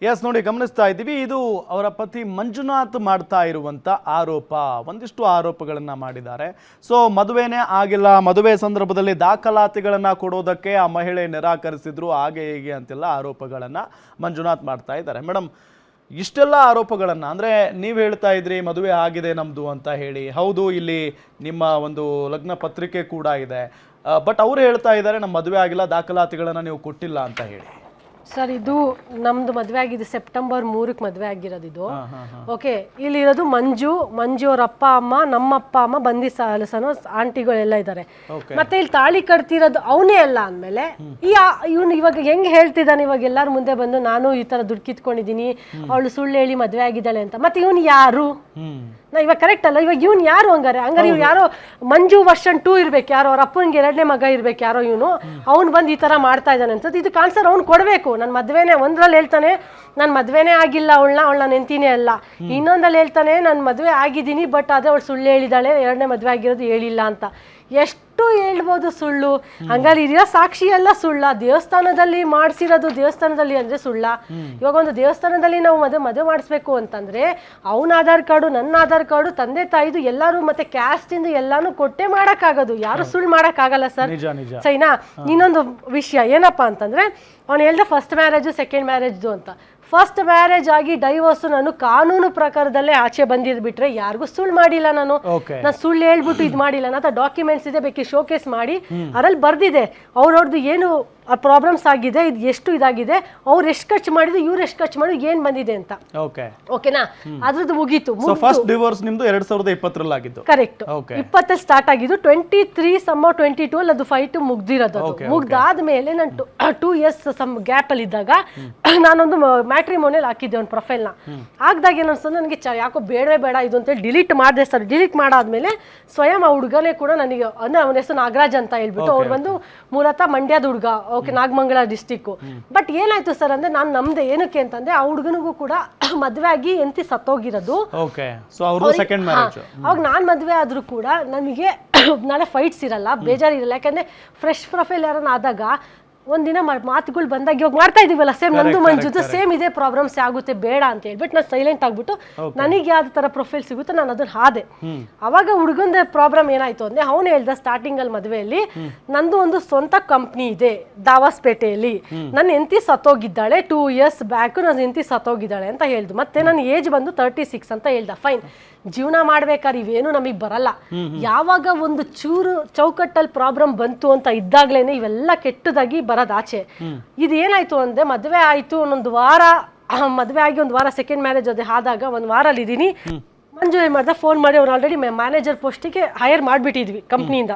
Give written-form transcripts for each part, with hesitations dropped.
S ನೋಡಿ ಗಮನಿಸ್ತಾ ಇದ್ದೀವಿ. ಇದು ಅವರ ಪತಿ ಮಂಜುನಾಥ್ ಮಾಡ್ತಾ ಇರುವಂತ ಆರೋಪ. ಒಂದಿಷ್ಟು ಆರೋಪಗಳನ್ನ ಮಾಡಿದ್ದಾರೆ. ಸೊ ಮದುವೆನೇ ಆಗಿಲ್ಲ, ಮದುವೆ ಸಂದರ್ಭದಲ್ಲಿ ದಾಖಲಾತಿಗಳನ್ನ ಕೊಡೋದಕ್ಕೆ ಆ ಮಹಿಳೆ ನಿರಾಕರಿಸಿದ್ರು, ಹಾಗೆ ಹೀಗೆ ಅಂತೆಲ್ಲ ಆರೋಪಗಳನ್ನ ಮಂಜುನಾಥ್ ಮಾಡ್ತಾ ಇದ್ದಾರೆ. ಮೇಡಮ್, ಇಷ್ಟೆಲ್ಲ ಆರೋಪಗಳನ್ನ ಅಂದ್ರೆ ನೀವು ಹೇಳ್ತಾ ಇದ್ರಿ ಮದುವೆ ಆಗಿದೆ ನಮ್ದು ಅಂತ ಹೇಳಿ. ಹೌದು, ಇಲ್ಲಿ ನಿಮ್ಮ ಒಂದು ಲಗ್ನ ಪತ್ರಿಕೆ ಕೂಡ ಇದೆ, ಬಟ್ ಅವರು ಹೇಳ್ತಾ ಇದ್ದಾರೆ ನಮ್ಮ ಮದುವೆ ಆಗಿಲ್ಲ, ದಾಖಲಾತಿಗಳನ್ನ ನೀವು ಕೊಟ್ಟಿಲ್ಲ ಅಂತ ಹೇಳಿ. ಸರ್, ಇದು ನಮ್ದು ಮದುವೆ ಆಗಿದೆ ಸೆಪ್ಟೆಂಬರ್ 3ಕ್ಕೆ ಮದುವೆ ಆಗಿರೋದು ಇದು. ಓಕೆ, ಇಲ್ಲಿರೋದು ಮಂಜು ಅವ್ರ ಅಪ್ಪ ಅಮ್ಮ, ನಮ್ಮ ಅಪ್ಪ ಅಮ್ಮ, ಬಂದಿ ಸನೋ ಆಂಟಿಗಳೆಲ್ಲ ಇದ್ದಾರೆ. ಮತ್ತೆ ಇಲ್ಲಿ ತಾಳಿ ಕಟ್ತಿರೋದು ಅವನೇ ಅಲ್ಲ ಅಂದಮೇಲೆ ಇವನು ಇವಾಗ ಹೆಂಗ್ ಹೇಳ್ತಿದ್ದಾನೆ, ಇವಾಗ ಎಲ್ಲಾರ ಮುಂದೆ ಬಂದು ನಾನು ಈ ತರ ದುಡ್ಡು ಕಿತ್ಕೊಂಡಿದ್ದೀನಿ, ಅವಳು ಸುಳ್ಳು ಹೇಳಿ ಮದುವೆ ಆಗಿದ್ದಾಳೆ ಅಂತ. ಮತ್ತೆ ಇವನು ಯಾರು? ನಾ ಇವಾಗ ಕರೆಕ್ಟ್ ಅಲ್ಲ, ಇವಾಗ ಇವನು ಯಾರು? ಹಂಗಾರೆ ಇವ್ ಯಾರೋ ಮಂಜು ವರ್ಷನ್ 2 ಇರ್ಬೇಕು, ಯಾರೋ ಅವ್ರ ಅಪ್ಪನಿಗೆ 2ನೇ ಮಗ ಇರ್ಬೇಕು, ಯಾರೋ ಇವನು. ಅವ್ನು ಬಂದು ಈ ತರ ಮಾಡ್ತಾ ಇದ್ದಾನೆ ಅನ್ಸುತ್ತೆ. ಇದು ಆನ್ಸರ್ ಅವ್ನು ಕೊಡ್ಬೇಕು. ನನ್ನ ಮದ್ವೆನೇ ಒಂದ್ರಲ್ಲಿ ಹೇಳ್ತಾನೆ ನಾನು ಮದ್ವೆನೇ ಆಗಿಲ್ಲ, ಅವಳ ನೆಂತಿನೇ ಅಲ್ಲ. ಇನ್ನೊಂದಲ್ಲಿ ಹೇಳ್ತಾನೆ ನಾನು ಮದ್ವೆ ಆಗಿದ್ದೀನಿ, ಬಟ್ ಅದೇ ಅವಳು ಸುಳ್ಳು ಹೇಳಿದಾಳೆ, 2ನೇ ಮದ್ವೆ ಆಗಿರೋದು ಹೇಳಿಲ್ಲ ಅಂತ. ಎಷ್ಟು ಹೇಳ್ಬೋದು ಸುಳ್ಳು? ಹಂಗಾರೆ ಇರೋ ಸಾಕ್ಷಿ ಎಲ್ಲ ಸುಳ್ಳ? ದೇವಸ್ಥಾನದಲ್ಲಿ ಮಾಡಿಸಿರೋದು ದೇವಸ್ಥಾನದಲ್ಲಿ ಅಂದ್ರೆ ಸುಳ್ಳ? ಇವಾಗ ಒಂದು ದೇವಸ್ಥಾನದಲ್ಲಿ ನಾವು ಮದುವೆ ಮಾಡಿಸ್ಬೇಕು ಅಂತಂದ್ರೆ ಅವನ ಆಧಾರ್ ಕಾರ್ಡು, ನನ್ನ ಆಧಾರ್ ಕಾರ್ಡು, ತಂದೆ ತಾಯಿದು ಎಲ್ಲಾರು ಮತ್ತೆ ಕ್ಯಾಸ್ಟ್ ಇಂದ ಎಲ್ಲಾನು ಕೊಟ್ಟೆ ಮಾಡಕ್ಕಾಗೋದು. ಯಾರು ಸುಳ್ಳು ಮಾಡಕ್ ಆಗಲ್ಲ ಸರ್, ಸೈನಾ? ಇನ್ನೊಂದು ವಿಷಯ ಏನಪ್ಪಾ ಅಂತಂದ್ರೆ, ಅವ್ನು ಹೇಳ್ದೆ ಫಸ್ಟ್ ಮ್ಯಾರೇಜು ಸೆಕೆಂಡ್ ಮ್ಯಾರೇಜ್ದು ಅಂತ. ಫಸ್ಟ್ ಮ್ಯಾರೇಜ್ ಆಗಿ ಡೈವೋರ್ಸು ನಾನು ಕಾನೂನು ಪ್ರಕಾರದಲ್ಲೇ ಆಚೆ ಬಂದಿದ್ಬಿಟ್ರೆ ಯಾರಿಗೂ ಸುಳ್ಳು ಮಾಡಿಲ್ಲ. ನಾನು ಸುಳ್ಳು ಹೇಳ್ಬಿಟ್ಟು ಇದು ಮಾಡಿಲ್ಲ. ನನ್ನ ಡಾಕ್ಯುಮೆಂಟ್ಸ್ ಇದೆ, ಬೇಕಿ ಶೋಕೇಸ್ ಮಾಡಿ ಅದ್ರಲ್ಲಿ ಬರ್ದಿದೆ ಅವ್ರವ್ರದ್ದು ಏನು ಪ್ರಾಬ್ಲಮ್ಸ್ ಆಗಿದೆ, ಇದು ಎಷ್ಟು ಇದಾಗಿದೆ, ಅವ್ರು ಎಷ್ಟು ಖರ್ಚು ಮಾಡಿದ್ರು, ಇವ್ರು ಎಷ್ಟು ಖರ್ಚು ಮಾಡಿದ್ರು, ಏನ್ ಬಂದಿದೆ ಅಂತ. ಓಕೆನಾ? ಅದ್ರದ್ದು ಮುಗೀತು. ಫಸ್ಟ್ ಡಿವೋರ್ಸ್ ನಿಮ್ದು 2020 ಆಗಿದ್ದು. ಕರೆಕ್ಟ್. 20 ಸ್ಟಾರ್ಟ್ ಆಗಿದ್ದು 23 22 ಅಲ್ಲಿ ಅದು ಫೈಟ್ ಮುಗ್ದಿರೋದು. ಮುಗ್ದಾದ್ಮೇಲೆ ನಾನು 2 years ಗ್ಯಾಪ್ ಅಲ್ಲಿ ಇದ್ದಾಗ ನಾನೊಂದು ಮ್ಯಾಟ್ರಿಮೋನಿಯಲ್ ಹಾಕಿದ್ದೆ ಒಂದು ಪ್ರೊಫೈಲ್ನ. ಹಾಕ್ದಾಗ ಏನನ್ಸು ನನಗೆ ಯಾಕೋ ಬೇಡವೇ ಬೇಡ ಇದು ಅಂತೇಳಿ ಡಿಲೀಟ್ ಮಾಡಿದೆ ಸರ್. ಡಿಲೀಟ್ ಮಾಡಾದ್ಮೇಲೆ ಸ್ವಯಂ ಆ ಹುಡುಗನೇ ಕೂಡ ನನಗೆ, ಅಂದ್ರೆ ಅವನ ಹೆಸರು ನಾಗರಾಜ್ ಅಂತ ಹೇಳ್ಬಿಟ್ಟು, ಅವ್ರು ಬಂದು ಮೂಲತಃ ಮಂಡ್ಯದ ಹುಡುಗ, ಓಕೆ, ನಾಗಮಂಗಲ ಡಿಸ್ಟಿಕ್. ಬಟ್ ಏನಾಯ್ತು ಸರ್ ಅಂದ್ರೆ ನಾನು ನಮ್ದೆ ಏನಕ್ಕೆ ಅಂತಂದ್ರೆ ಆ ಹುಡುಗನಿಗೂ ಕೂಡ ಮದ್ವೆ ಆಗಿ ಎಂತಿ ಸತ್ತೋಗಿರೋದು. ಅವಾಗ ನಾನ್ ಮದ್ವೆ ಆದ್ರೂ ಕೂಡ ನನಗೆ ನಾಳೆ ಫೈಟ್ಸ್ ಇರಲ್ಲ, ಬೇಜಾರಿರಲ್ಲ. ಯಾಕಂದ್ರೆ ಫ್ರೆಶ್ ಪ್ರೊಫೈಲ್ ಯಾರನ್ನ ಆದಾಗ ಒಂದಿನ ಮಾತುಗಳು ಬಂದಾಗ ಇವಾಗ ಮಾಡ್ತಾ ಇದೀವಲ್ಲ, ಸೇಮ್ ನಂದು ಮಂಜುದು ಸೇಮ್ ಇದೇ ಪ್ರಾಬ್ಲಮ್ಸ್ ಆಗುತ್ತೆ, ಬೇಡ ಅಂತ ಹೇಳ್ಬಿಟ್ಟು ನಾನು ಸೈಲೆಂಟ್ ಆಗ್ಬಿಟ್ಟು ನನಗೆ ಯಾವ್ದು ತರ ಪ್ರೊಫೈಲ್ ಸಿಗುತ್ತೆ ನಾನು ಅದನ್ನ ಹಾದೆ. ಅವಾಗ ಹುಡುಗಂದ ಪ್ರಾಬ್ಲಮ್ ಏನಾಯ್ತು ಅಂದ್ರೆ, ಅವನು ಹೇಳ್ದ ಸ್ಟಾರ್ಟಿಂಗ್ ಅಲ್ಲಿ ಮದುವೆಯಲ್ಲಿ ನಂದು ಒಂದು ಸ್ವಂತ ಕಂಪ್ನಿ ಇದೆ ದಾವಾಸ್ಪೇಟೆಯಲ್ಲಿ, ನನ್ನ ಹೆಂಡತಿ ಸತ್ತೋಗಿದ್ದಾಳೆ 2 years ಬ್ಯಾಕ್, ನನ್ನ ಹೆಂಡತಿ ಸತ್ತೋಗಿದ್ದಾಳೆ ಅಂತ ಹೇಳ್ದು. ಮತ್ತೆ ನನ್ನ ಏಜ್ ಬಂದು 36 ಅಂತ ಹೇಳ್ದ. ಫೈನ್, ಜೀವನ ಮಾಡ್ಬೇಕಾದ್ರೆ ಇವೇನು ನಮಗ್ ಬರಲ್ಲ. ಯಾವಾಗ ಒಂದು ಚೂರು ಚೌಕಟ್ಟಲ್ಲಿ ಪ್ರಾಬ್ಲಮ್ ಬಂತು ಅಂತ ಇದ್ದಾಗ್ಲೇನೆ ಇವೆಲ್ಲ ಕೆಟ್ಟದಾಗಿ ಬರೋದು ಆಚೆ. ಇದು ಏನಾಯ್ತು ಅಂದ್ರೆ, ಮದ್ವೆ ಆಯ್ತು, ಒಂದೊಂದು ವಾರ ಮದ್ವೆ ಆಗಿ 1 ವಾರ ಸೆಕೆಂಡ್ ಮ್ಯಾರೇಜ್ ಅದೇ ಆದಾಗ 1 ವಾರ ಅಲ್ಲಿ ಇದೀನಿ. ಮಂಜು ಏನ್ ಮಾಡ್ದ, ಫೋನ್ ಮಾಡಿ ಅವ್ರು ಆಲ್ರೆಡಿ ಮ್ಯಾನೇಜರ್ ಪೋಸ್ಟಿಗೆ ಹೈರ್ ಮಾಡ್ಬಿಟ್ಟಿದ್ವಿ ಕಂಪ್ನಿಯಿಂದ.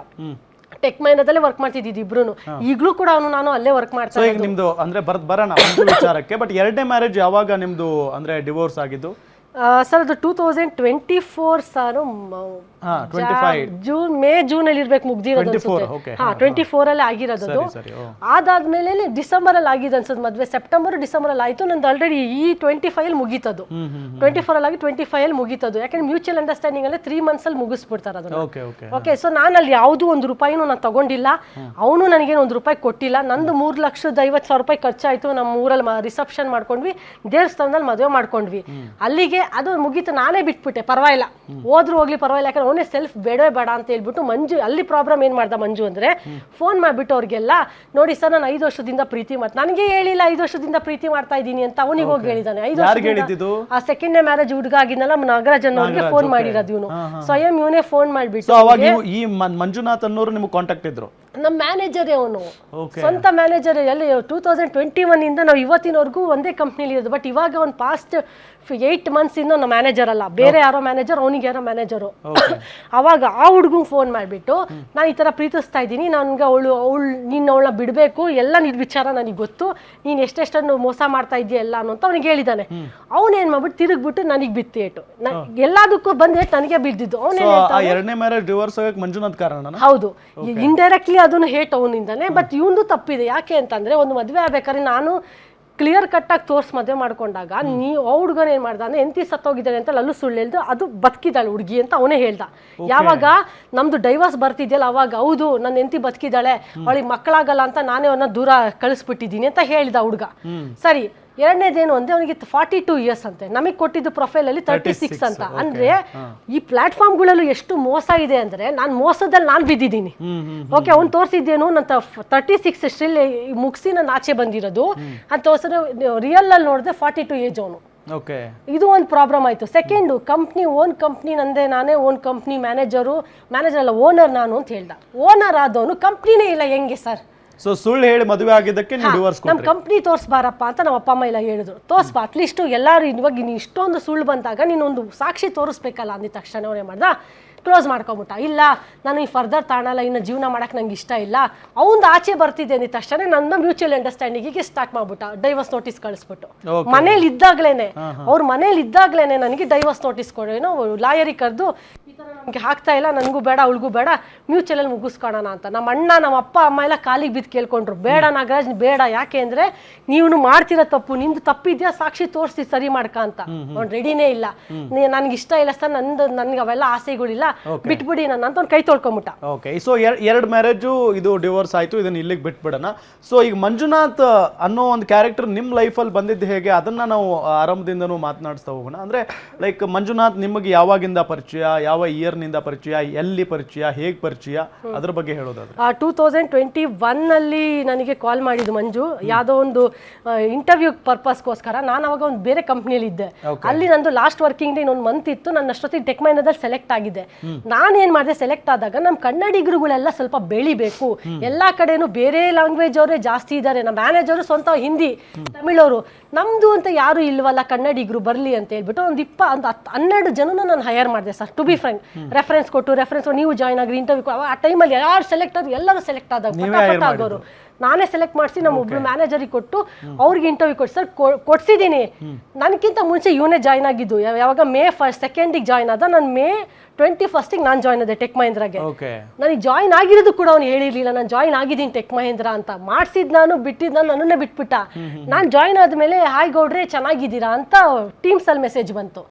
ಟೆಕ್ ಮೈನದಲ್ಲಿ ವರ್ಕ್ ಮಾಡ್ತಿದ್ದಿದ್ದು ಇಬ್ರು. ಈಗಲೂ ಕೂಡ ನಾನು ಅಲ್ಲೇ ವರ್ಕ್ ಮಾಡ್ತಾ ಇದ್ದೀನಿ. ನಿಮ್ದು ಅಂದ್ರೆ ಬರೋಣ ವಿಚಾರಕ್ಕೆ. ಬಟ್ 2ನೇ ಮ್ಯಾರೇಜ್ ಯಾವಾಗ ನಿಮ್ದು ಅಂದ್ರೆ ಡಿವೋರ್ಸ್ ಆಗಿದ್ದು ಸರ್? ಅದು 2024 ಸರ್, ಜೂನ್ ಅಲ್ಲಿ ಇರ್ಬೇಕು ಮುಗ್ದಿರೋದು ಅನ್ಸುತ್ತೆ. 24 ಅಲ್ಲಿ ಆಗಿರೋದು. ಅದಾದ್ಮೇಲೆ ಡಿಸೆಂಬರ್ ಅಲ್ಲಿ ಆಗಿದೆ ಅನ್ಸುತ್ತೆ ಮದ್ವೆ. ಸೆಪ್ಟೆಂಬರ್ ಡಿಸೆಂಬರ್ ಅಲ್ಲಿ ಆಯ್ತು ನಂದು. ಆಲ್ರೆಡಿ ಈ 25 ಅಲ್ಲಿ ಮುಗೀತದು. 24 ಅಲ್ಲಿ ಆಗಿ 25 ಅಲ್ಲಿ ಮುಗೀತದು. ಯಾಕಂದ್ರೆ ಮ್ಯೂಚುವಲ್ ಅಂಡರ್ಸ್ಟ್ಯಾಂಡಿಂಗ್ ಅಲ್ಲಿ 3 months ಅಲ್ಲಿ ಮುಗಿಸ್ಬಿಡ್ತಾರೆ ಅದನ್ನ. ಓಕೆ, ಸೊ ನಾನು ಅಲ್ಲಿ ಯಾವ್ದು ₹1 ನಾನು ತಗೊಂಡಿಲ್ಲ, ಅವನು ನನಗೇನು ₹1 ಕೊಟ್ಟಿಲ್ಲ. ನಂದು 3,50,000 ಖರ್ಚಾಯ್ತು. ನಮ್ಮ ಊರಲ್ಲಿ ರಿಸೆಪ್ಷನ್ ಮಾಡ್ಕೊಂಡ್ವಿ, ದೇವಸ್ಥಾನದಲ್ಲಿ ಮದುವೆ ಮಾಡ್ಕೊಂಡ್ವಿ. ಅಲ್ಲಿಗೆ ಅದು ಮುಗೀತು. ನಾನೇ ಬಿಟ್ಬಿಟ್ಟೆ, ಪರವಾಗಿಲ್ಲ, ಹೋದ್ರು ಹೋಗ್ಲಿ ಪರವಾಗಿಲ್ಲ. ಯಾಕಂದ್ರೆ ಅವನೇ ಸೆಲ್ಫ್ ಬೇಡವೇ ಬೇಡ ಅಂತ ಹೇಳ್ಬಿಟ್ಟು ಮಂಜು ಅಲ್ಲಿ ಪ್ರಾಬ್ಲಮ್ ಏನ್ ಮಾಡ್ದ ಮಂಜು ಅಂದ್ರೆ, ಫೋನ್ ಮಾಡ್ಬಿಟ್ಟು ಅವ್ರಿಗೆಲ್ಲ, ನೋಡಿ ಸರ್ ನಾನು 5 ವರ್ಷದಿಂದ ಪ್ರೀತಿ ನನಗೆ ಹೇಳಿಲ್ಲ 5 ವರ್ಷದಿಂದ ಪ್ರೀತಿ ಮಾಡ್ತಾ ಇದ್ದೀನಿ ಅಂತ ಅವನಿಗೆ ಹೋಗಿ ಹೇಳಿದಾನೆ. 5 ವರ್ಷ ಆ ಸೆಕೆಂಡ್ನೇ ಮ್ಯಾರೇಜ್ ಹುಡುಗ ಆಗಿದ್ನಲ್ಲ ನಾಗರಾಜ್ ಅನ್ನೋರಿಗೆ ಫೋನ್ ಮಾಡಿರೋದು ಇವನು. ಸ್ವಯಂ ಇವನೇ ಫೋನ್ ಮಾಡ್ಬಿಟ್ಟು. ಈ ಮಂಜುನಾಥ್ ಅನ್ನೋರು ನಿಮ್ಗೆ ಕಾಂಟ್ಯಾಕ್ಟ್ ಇದ್ರು? ನಮ್ಮ ಮ್ಯಾನೇಜರ್ ಅವನು, ಸ್ವಂತ ಮ್ಯಾನೇಜರ್. ಎಲ್ಲಿ 2021 ಇಂದ ನಾವು ಇವತ್ತಿನವರೆಗೂ ಒಂದೇ ಕಂಪ್ನಿಲಿ ಇರೋದು. ಬಟ್ ಇವಾಗ ಒಂದು ಪಾಸ್ಟ್ 8 months ಇಂದ ನಮ್ಮ ಮ್ಯಾನೇಜರ್ ಅಲ್ಲ, ಬೇರೆ ಯಾರೋ ಮ್ಯಾನೇಜರ್, ಅವನಿಗೆ ಯಾರೋ ಮ್ಯಾನೇಜರು. ಅವಾಗ ಆ ಹುಡುಗಂಗೆ ಫೋನ್ ಮಾಡಿಬಿಟ್ಟು, ನಾನು ಈ ಥರ ಪ್ರೀತಿಸ್ತಾ ಇದ್ದೀನಿ, ನನ್ಗೆ ನೀನು ಅವಳನ್ನ ಬಿಡಬೇಕು, ಎಲ್ಲ ನಿನ್ನ ವಿಚಾರ ನನಗೆ ಗೊತ್ತು, ನೀನು ಎಷ್ಟೆಷ್ಟನ್ನು ಮೋಸ ಮಾಡ್ತಾ ಇದೆಯಾ ಎಲ್ಲ ಅಂತ ಅವ್ನಿಗೆ ಹೇಳಿದ್ದಾನೆ. ಅವನೇನು ಮಾಡ್ಬಿಟ್ಟು ತಿರುಗ್ಬಿಟ್ಟು ನನಗೆ ಬಿತ್ತು ಏಟು. ಎಲ್ಲದಕ್ಕೂ ಬಂದು ಏಟು ನನಗೆ ಬಿದ್ದಿದ್ದು. ಎರಡನೇ ಮ್ಯಾರೇಜ್ ಡಿವೋರ್ಸ್ ಆಗಕ್ಕೆ ಮಂಜುನಾಥ್ ಕಾರಣ? ಹೌದು, ಇಂಡೈರೆಕ್ಟ್ಲಿ ಅದನ್ನು ಹೇಟ್ ಅವನಿಂದಾನೆ. ಬಟ್ ಇವಂದು ತಪ್ಪಿದೆ. ಯಾಕೆ ಅಂತಂದ್ರೆ, ಒಂದು ಮದುವೆ ಆಗ್ಬೇಕಾದ್ರೆ ನಾನು ಕ್ಲಿಯರ್ ಕಟ್ ಆಗಿ ತೋರ್ಸ್ ಮದುವೆ ಮಾಡ್ಕೊಂಡಾಗ ನೀವು ಹುಡುಗನ ಏನ್ ಮಾಡ್ದ ಅಂದ್ರೆ ಎಂತಿ ಸತ್ತೋಗಿದ್ದಾಳೆ ಅಂತ ಅಲ್ಲೂ ಸುಳ್ಳು ಹೇಳ್ದು ಅದು ಬದುಕಿದ್ದಾಳೆ ಹುಡುಗಿ ಅಂತ ಅವನೇ ಹೇಳ್ದ. ಯಾವಾಗ ನಮ್ದು ಡೈವರ್ಸ್ ಬರ್ತಿದ್ಯಲ್ಲ ಅವಾಗ ಹೌದು ನನ್ನ ಎಂತಿ ಬದುಕಿದ್ದಾಳೆ ಅವಳಿಗೆ ಮಕ್ಕಳಾಗಲ್ಲ ಅಂತ ನಾನೇ ಅವನ್ನ ದೂರ ಕಳಿಸ್ಬಿಟ್ಟಿದ್ದೀನಿ ಅಂತ ಹೇಳ್ದ ಹುಡುಗ. ಸರಿ ಎರಡನೇದೇನು ಅಂದ್ರೆ ಅವನಿಗೆ 42 ಇಯರ್ಸ್ ಅಂತೆ, ನಮಗೆ ಕೊಟ್ಟಿದ್ದು ಪ್ರೊಫೈಲ್ ಅಲ್ಲಿ 36 ಅಂತ. ಅಂದ್ರೆ ಈ ಪ್ಲಾಟ್ಫಾರ್ಮ್ಗಳಲ್ಲೂ ಎಷ್ಟು ಮೋಸ ಇದೆ ಅಂದ್ರೆ ನಾನು ಮೋಸದಲ್ಲಿ ನಾನು ಬಿದ್ದಿದ್ದೀನಿ. ಓಕೆ, ಅವ್ನು ತೋರಿಸಿದ್ದೇನು ನನ್ನ 36 ಅಷ್ಟರಲ್ಲಿ ಮುಗಿಸಿ ನಾನು ಆಚೆ ಬಂದಿರೋದು ಅಂತ ತೋರಿಸಿದ್ರೆ ರಿಯಲ್ ಅಲ್ಲಿ ನೋಡಿದ್ರೆ 42 ಏಜ್ ಅವನು. ಇದು ಒಂದು ಪ್ರಾಬ್ಲಮ್ ಆಯ್ತು. ಸೆಕೆಂಡು, ಓನ್ ಕಂಪ್ನಿ ನಂದೇ, ನಾನೇ ಓನ್ ಕಂಪ್ನಿ ಮ್ಯಾನೇಜರ್ ಅಲ್ಲ ಓನರ್ ನಾನು ಅಂತ ಹೇಳ್ದ. ಓನರ್ ಆದವನು ಕಂಪ್ನಿನೇ ಇಲ್ಲ ಹೆಂಗೆ ಸರ್? ಸೊ ಸುಳ್ಳು ಹೇಳಿ ಮದುವೆ ಆಗಿದ್ದಕ್ಕೆ ನೀವು ಡಿವೋರ್ಸ್ ನಮ್ಮ ಕಂಪ್ನಿ ತೋರಿಸ್ಬಾರಪ್ಪ ಅಂತ ನಮ್ಮ ಅಪ್ಪ ಅಮ್ಮ ಎಲ್ಲ ಹೇಳಿದ್ರು. ತೋರಿಸ್ಬಾ ಅಟ್ಲೀಸ್ಟ್ ಎಲ್ಲರೂ ಇವಾಗ ನೀನು ಇಷ್ಟೊಂದು ಸುಳ್ಳು ಬಂದಾಗ ನೀನೊಂದು ಸಾಕ್ಷಿ ತೋರಿಸ್ಬೇಕಲ್ಲ ಅಂದಿದ ತಕ್ಷಣ ಅವನೇ ಮಾಡ್ದ ಕ್ಲೋಸ್ ಮಾಡ್ಕೊಂಬಿಟ್ಟ. ಇಲ್ಲ ನಾನು ಈ ಫರ್ದರ್ ತಾಣಲ್ಲ, ಇನ್ನು ಜೀವನ ಮಾಡಕ್ಕೆ ನಂಗೆ ಇಷ್ಟ ಇಲ್ಲ. ಅವನು ಆಚೆ ಬರ್ತಿದ್ದೆ ಅಂದಿದ ತಕ್ಷಣ ನನ್ನ ಮ್ಯೂಚುವಲ್ ಅಂಡರ್ಸ್ಟ್ಯಾಂಡಿಂಗಿಗೆ ಸ್ಟಾರ್ಟ್ ಮಾಡ್ಬಿಟ್ಟ, ಡೈವರ್ಸ್ ನೋಟಿಸ್ ಕಳಿಸ್ಬಿಟ್ಟು. ಮನೇಲಿ ಇದ್ದಾಗ್ಲೇನೆ ನನಗೆ ಡೈವರ್ಸ್ ನೋಟಿಸ್ ಕೊಡೋನು ಲಾಯರಿಗೆ ಕರೆದು ಈ ಥರ ನಮಗೆ ಆಗ್ತಾ ಇಲ್ಲ, ನನಗೂ ಬೇಡ ಅವಳಿಗೂ ಬೇಡ, ಮ್ಯೂಚುವಲಲ್ಲಿ ಮುಗಿಸ್ಕೊಳ್ಳೋಣ ಅಂತ. ನಮ್ಮ ಅಣ್ಣ ನಮ್ಮ ಅಪ್ಪ ಅಮ್ಮ ಎಲ್ಲ ಕಾಲಿಗೆ ಬಿದ್ದು ಕೇಳ್ಕೊಂಡ್ರು, ಬೇಡ ನಾಗರಾಜ್ ಬೇಡ, ಯಾಕೆ ಅಂದರೆ ನೀವು ಮಾಡ್ತಿರೋ ತಪ್ಪು, ನಿಂದು ತಪ್ಪಿದ್ಯಾ ಸಾಕ್ಷಿ ತೋರಿಸಿ ಸರಿ ಮಾಡ್ಕ ಅಂತ. ಅವ್ನು ರೆಡಿನೇ ಇಲ್ಲ, ನನಗೆ ಇಷ್ಟ ಇಲ್ಲ ಸರ್, ನನ್ಗೆ ಅವೆಲ್ಲ ಆಸೆಗಳಿಲ್ಲ, ಬಿಟ್ಬಿಡಿ ನನ್ನ ಅಂತ ಒಂದು ಕೈ ತೊಳ್ಕೊಂಬಿಟ್ಟ. ಓಕೆ, ಸೊ ಎರಡು ಮ್ಯಾರೇಜು ಇದು ಡಿವೋರ್ಸ್ ಆಯ್ತು, ಇದನ್ನ ಇಲ್ಲಿಗೆ ಬಿಟ್ಬಿಡೋಣ. ಸೊ ಈಗ ಮಂಜುನಾಥ್ ಅನ್ನೋ ಒಂದು ಕ್ಯಾರೆಕ್ಟರ್ ನಿಮ್ಮ ಲೈಫಲ್ಲಿ ಬಂದಿದ್ದು ಹೇಗೆ ಅದನ್ನ ನಾವು ಆರಂಭದಿಂದನೂ ಮಾತನಾಡಿಸ್ತಾ ಹೋಗೋಣ. ಅಂದ್ರೆ ಲೈಕ್ ಮಂಜುನಾಥ್ ನಿಮಗೆ ಯಾವಾಗಿಂದ ಪರಿಚಯ, ಯಾವ ಇಯರ್ನಿಂದ ಪರಿಚಯ, ಎಲ್ಲಿ ಪರಿಚಯ, ಹೇಗೆ ಪರಿಚಯ, ಅದ್ರ ಬಗ್ಗೆ ಹೇಳೋದಾದ್ರೆ. 2021 ನನಗೆ ಕಾಲ್ ಮಾಡಿದ್ದು ಮಂಜು, ಯಾವುದೋ ಒಂದು ಇಂಟರ್ವ್ಯೂ ಪರ್ಪಸ್ಗೋಸ್ಕರ. ನಾನು ಅವಾಗ ಒಂದು ಬೇರೆ ಕಂಪ್ನಿಯಲ್ಲಿ ಇದ್ದೆ. ಅಲ್ಲಿ ನಂದು ಲಾಸ್ಟ್ ವರ್ಕಿಂಗ್ ಡೇ ಇನ್ನೊಂದು ಮಂತ್ ಇತ್ತು. ನನ್ನ ಅಷ್ಟೊತ್ತಿಗೆ ಟೆಕ್ ಮಹಿಂದ್ರದಲ್ಲಿ ಸೆಲೆಕ್ಟ್ ಆಗಿದೆ. ನಾನೇನ್ ಮಾಡಿದೆ, ಸೆಲೆಕ್ಟ್ ಆದಾಗ ನಮ್ಮ ಕನ್ನಡಿಗರುಗಳೆಲ್ಲ ಸ್ವಲ್ಪ ಬೆಳಿಬೇಕು, ಎಲ್ಲಾ ಕಡೆನೂ ಬೇರೆ ಲ್ಯಾಂಗ್ವೇಜ್ ಅವರೇ ಜಾಸ್ತಿ ಇದ್ದಾರೆ, ನಮ್ಮ ಮ್ಯಾನೇಜರು ಸ್ವಂತ ಹಿಂದಿ ತಮಿಳವರು, ನಮ್ದು ಅಂತ ಯಾರು ಇಲ್ವಲ್ಲ ಕನ್ನಡಿಗರು ಬರ್ಲಿ ಅಂತ ಹೇಳ್ಬಿಟ್ಟು ಒಂದು 12 ಜನನ ನಾನು ಹೈಯರ್ ಮಾಡಿದೆ ಸರ್. ಟು ಬಿ ಫ್ರೆಂಡ್, ರೆಫರೆನ್ಸ್ ಕೊಟ್ಟು ನೀವು ಜಾಯ್ನ್ ಆಗ್ರಿ, ಇಂಟರ್ವ್ಯೂ. ಆ ಟೈಮಲ್ಲಿ ಯಾರು ಸೆಲೆಕ್ಟ್ ಆದ್ರು ಎಲ್ಲರೂ ಸೆಲೆಕ್ಟ್ ಆಗೋರು. ನಾನೇ ಸೆಲೆಕ್ಟ್ ಮಾಡಿಸಿ ನಮ್ಮ ಒಬ್ರು ಮ್ಯಾನೇಜರಿಗೆ ಕೊಟ್ಟು ಅವ್ರಿಗೆ ಇಂಟರ್ವ್ಯೂ ಕೊಟ್ಟು ಸರ್ ಕೊಡ್ಸಿದ್ದೀನಿ. ನನಗಿಂತ ಮುಂಚೆ ಇವನೇ ಜಾಯ್ನ್ ಆಗಿದ್ದು. ಯಾವಾಗ May 2nd ಜಾಯ್ನ್ ಆದ, ನಾನು May 21st ನಾನು ಜಾಯ್ನ್ ಆದೆ ಟೆಕ್ ಮಹೇಂದ್ರಗೆ. ನನಗೆ ಜಾಯ್ನ್ ಆಗಿರೋದು ಕೂಡ ಅವ್ನು ಹೇಳಿರ್ಲಿಲ್ಲ, ನಾನು ಜಾಯ್ನ್ ಆಗಿದ್ದೀನಿ ಟೆಕ್ ಮಹೇಂದ್ರ ಅಂತ. ಮಾಡಿಸಿದ್ ನಾನು, ಬಿಟ್ಟಿದ್ದು ನಾನು, ನನ್ನನ್ನೇ ಬಿಟ್ಬಿಟ್ಟ. ನಾನು ಜಾಯ್ನ್ ಆದ್ಮೇಲೆ ಹಾಯ್ ಗೌಡ್ರೆ ಚೆನ್ನಾಗಿದ್ದೀರಾ ಅಂತ ಟೀಮ್ಸ್ ಅಲ್ಲಿ ಮೆಸೇಜ್ ಬಂತು.